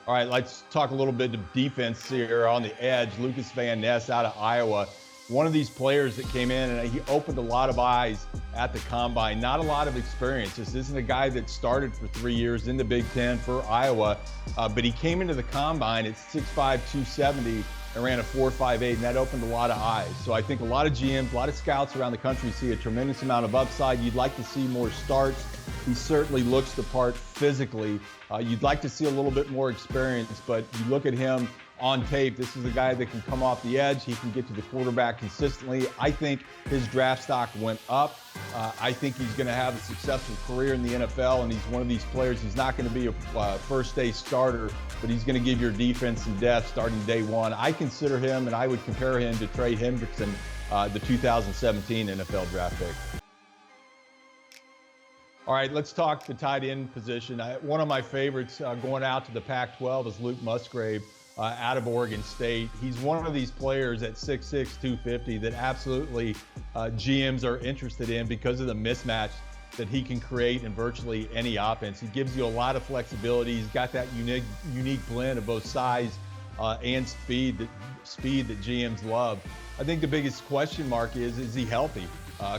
All right, let's talk a little bit of defense here on the edge. LUKAS Van Ness out of Iowa. One of these players that came in and he opened a lot of eyes at the combine. Not a lot of experience. This isn't a guy that started for 3 years in the Big Ten for Iowa, but he came into the combine at 6'5", 270 and ran a 4.58, and that opened a lot of eyes. So I think a lot of GMs, a lot of scouts around the country see a tremendous amount of upside. You'd like to see more starts. He certainly looks the part physically. You'd like to see a little bit more experience, but you look at him on tape, this is a guy that can come off the edge. He can get to the quarterback consistently. I think his draft stock went up. I think he's going to have a successful career in the NFL, and he's one of these players. He's not going to be a first-day starter, but he's going to give your defense some depth starting day one. I consider him, and I would compare him to Trey Hendrickson, the 2017 NFL draft pick. All right, let's talk the tight end position. One of my favorites going out to the Pac-12 is Luke Musgrave out of Oregon State. He's one of these players at 6'6", 250 that absolutely GMs are interested in because of the mismatch that he can create in virtually any offense. He gives you a lot of flexibility. He's got that unique blend of both size and speed that GMs love. I think the biggest question mark is he healthy?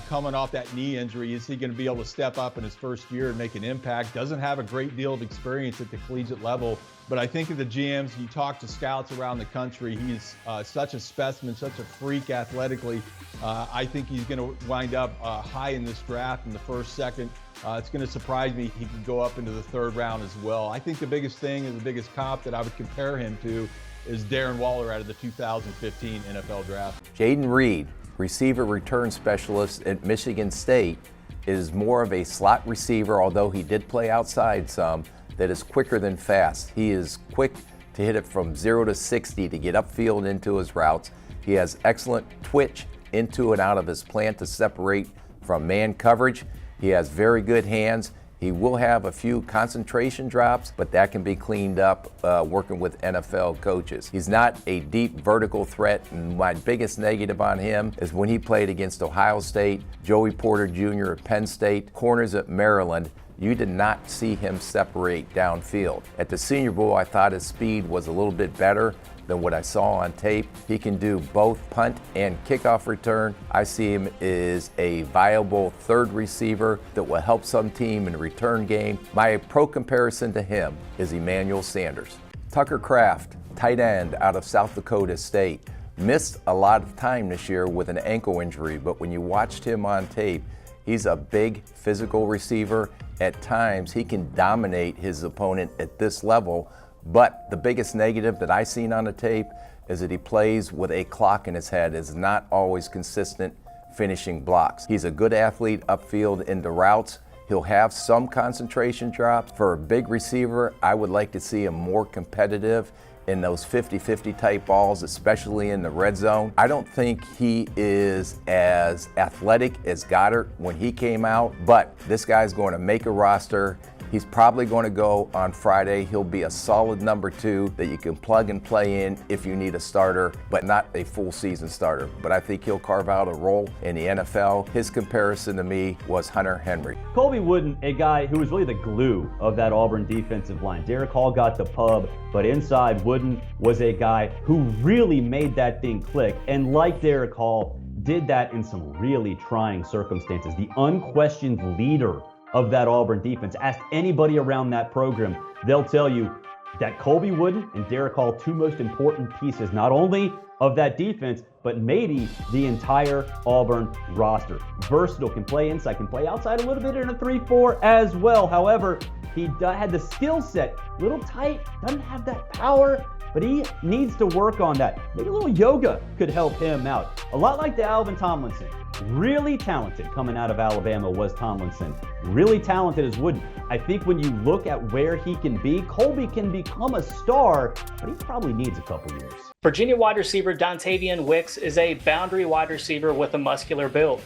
Coming off that knee injury, is he going to be able to step up in his first year and make an impact? Doesn't have a great deal of experience at the collegiate level, but I think of the GMs, you talk to scouts around the country, he's such a specimen, such a freak athletically. I think he's going to wind up high in this draft in the first, second. It's going to surprise me he could go up into the third round as well. I think the biggest thing and the biggest comp that I would compare him to is Darren Waller out of the 2015 NFL draft. Jayden Reed, receiver return specialist at Michigan State, is more of a slot receiver, although he did play outside some, that is quicker than fast. He is quick to hit it from 0 to 60 to get upfield into his routes. He has excellent twitch into and out of his plant to separate from man coverage. He has very good hands. He will have a few concentration drops, but that can be cleaned up working with NFL coaches. He's not a deep vertical threat, and my biggest negative on him is when he played against Ohio State, Joey Porter Jr. at Penn State, corners at Maryland, you did not see him separate downfield. At the Senior Bowl, I thought his speed was a little bit better than what I saw on tape. He can do both punt and kickoff return. I see him as a viable third receiver that will help some team in the return game. My pro comparison to him is Emmanuel Sanders. Tucker KRAFT, tight end out of South Dakota State, missed a lot of time this year with an ankle injury, but when you watched him on tape, he's a big physical receiver. At times, he can dominate his opponent at this level. But the biggest negative that I've seen on the tape is that he plays with a clock in his head, is not always consistent finishing blocks. He's a good athlete upfield into routes. He'll have some concentration drops. For a big receiver, I would like to see him more competitive in those 50-50 type balls, especially in the red zone. I don't think he is as athletic as Goddard when he came out, but this guy's going to make a roster. He's probably going to go on Friday. He'll be a solid number 2 that you can plug and play in if you need a starter, but not a full season starter. But I think he'll carve out a role in the NFL. His comparison to me was Hunter Henry. Colby Wooden, a guy who was really the glue of that Auburn defensive line. Derek Hall got the pub, but inside Wooden was a guy who really made that thing click. And like Derek Hall, did that in some really trying circumstances. The unquestioned leader of that Auburn defense. Ask anybody around that program, they'll tell you that Colby Wooden and Derek Hall, two most important pieces, not only of that defense, but maybe the entire Auburn roster. Versatile, can play inside, can play outside a little bit in a 3-4 as well. However, he had the skill set, little tight, doesn't have that power, but he needs to work on that. Maybe a little yoga could help him out. A lot like DALVIN Tomlinson. Really talented coming out of Alabama was Tomlinson. Really talented as Wooden. I think when you look at where he can be, Colby can become a star, but he probably needs a couple years. Virginia wide receiver Dontavian Wicks is a boundary wide receiver with a muscular build.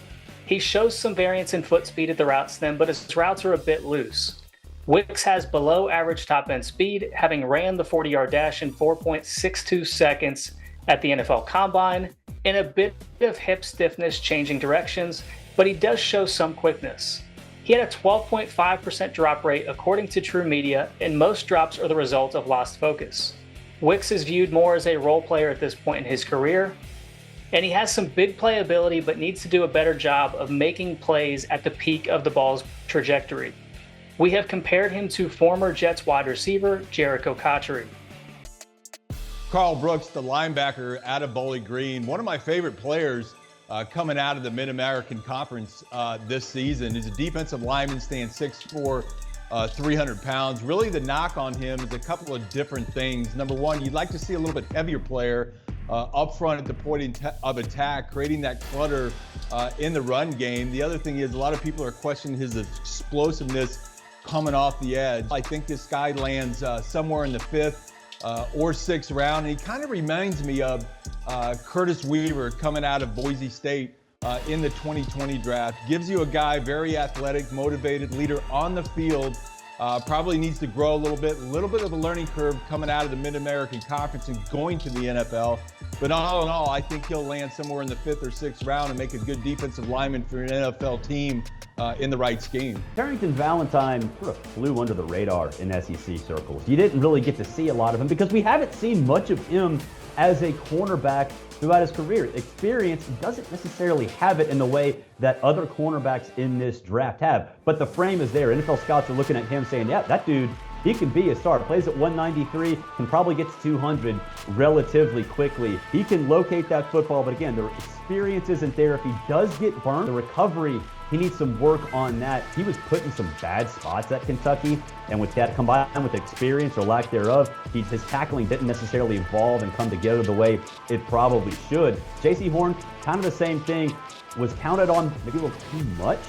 He shows some variance in foot speed at the route stem, but his routes are a bit loose. Wicks has below average top end speed, having ran the 40-yard dash in 4.62 seconds at the NFL Combine, and a bit of hip stiffness changing directions, but he does show some quickness. He He had a 12.5% drop rate according to True Media, and most drops are the result of lost focus. Wicks is viewed more as a role player at this point in his career, and he has some big playability but needs to do a better job of making plays at the peak of the ball's trajectory. We have compared him to former Jets wide receiver Jericho Cotchery. Karl Brooks, the linebacker out of Bowling Green, one of my favorite players coming out of the Mid-American Conference this season. He's a defensive lineman, stands 6'4", 300 pounds. Really the knock on him is a couple of different things. Number one, you'd like to see a little bit heavier player up front at the point of attack, creating that clutter in the run game. The other thing is a lot of people are questioning his explosiveness coming off the edge. I think this guy lands somewhere in the 5th or 6th round. And he kind of reminds me of Curtis Weaver coming out of Boise State in the 2020 draft. Gives you a guy very athletic, motivated leader on the field. Probably needs to grow a little bit of a learning curve coming out of the Mid-American Conference and going to the NFL. But all in all, I think he'll land somewhere in the 5th or 6th round and make a good defensive lineman for an NFL team in the right scheme. Carrington Valentine sort of flew under the radar in SEC circles. You didn't really get to see a lot of him because we haven't seen much of him as a cornerback throughout his career. Experience doesn't necessarily have it in the way that other cornerbacks in this draft have, but the frame is there. NFL scouts are looking at him saying, yeah, that dude, he can be a star. Plays at 193, can probably get to 200 relatively quickly. He can locate that football, but again, the experience isn't there. If he does get burned, the recovery, he needs some work on that. He was put in some bad spots at Kentucky, and with that combined with experience or lack thereof, his tackling didn't necessarily evolve and come together the way it probably should. J.C. Horn, kind of the same thing, was counted on maybe a little too much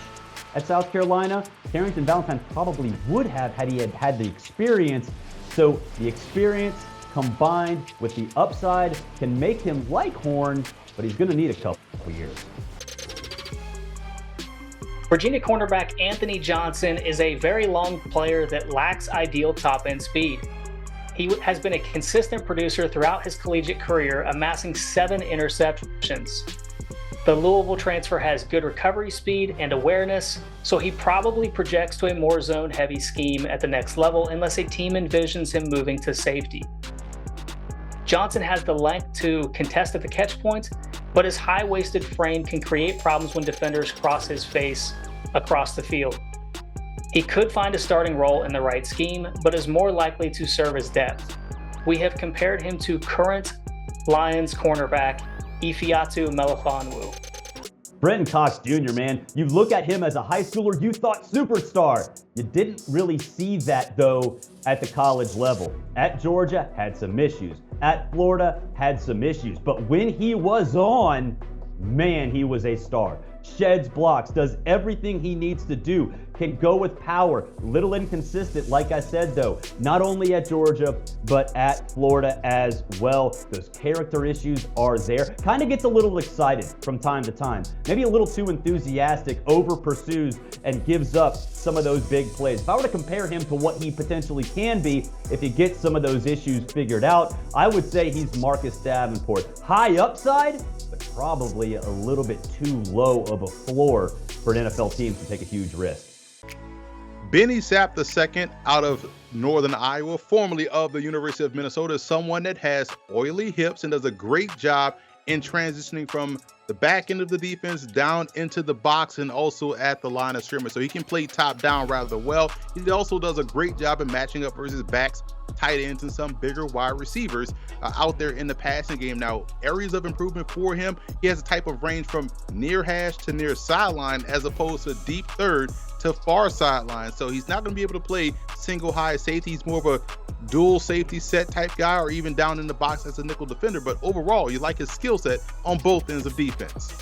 at South Carolina. Carrington Valentine probably would have had he had the experience. So the experience combined with the upside can make him like Horn, but he's going to need a couple of years. Virginia cornerback Anthony Johnson is a very long player that lacks ideal top-end speed. He has been a consistent producer throughout his collegiate career, amassing 7 interceptions. The Louisville transfer has good recovery speed and awareness, so he probably projects to a more zone-heavy scheme at the next level unless a team envisions him moving to safety. Johnson has the length to contest at the catch point, but his high-waisted frame can create problems when defenders cross his face across the field. He could find a starting role in the right scheme, but is more likely to serve as depth. We have compared him to current Lions cornerback Ifeatu Melifonwu. Brenton Cox Jr., man, you look at him as a high schooler, you thought superstar. You didn't really see that, though, at the college level. At Georgia, had some issues. At Florida, had some issues. But when he was on, man, he was a star. Sheds blocks, does everything he needs to do, can go with power. Little inconsistent, like I said, though, not only at Georgia, but at Florida as well. Those character issues are there. Kind of gets a little excited from time to time. Maybe a little too enthusiastic, over pursues, and gives up some of those big plays. If I were to compare him to what he potentially can be if he gets some of those issues figured out, I would say he's Marcus Davenport. High upside, but probably a little bit too low of a floor for an NFL team to take a huge risk. Benny Sapp II out of Northern Iowa, formerly of the University of Minnesota, is someone that has oily hips and does a great job in transitioning from the back end of the defense down into the box and also at the line of scrimmage. So he can play top down rather well. He also does a great job in matching up versus backs, tight ends, and some bigger wide receivers out there in the passing game. Now, areas of improvement for him, he has a type of range from near hash to near sideline as opposed to deep third to far sideline. So he's not going to be able to play single high safety. He's more of a dual safety set type guy, or even down in the box as a nickel defender. But overall, you like his skill set on both ends of defense.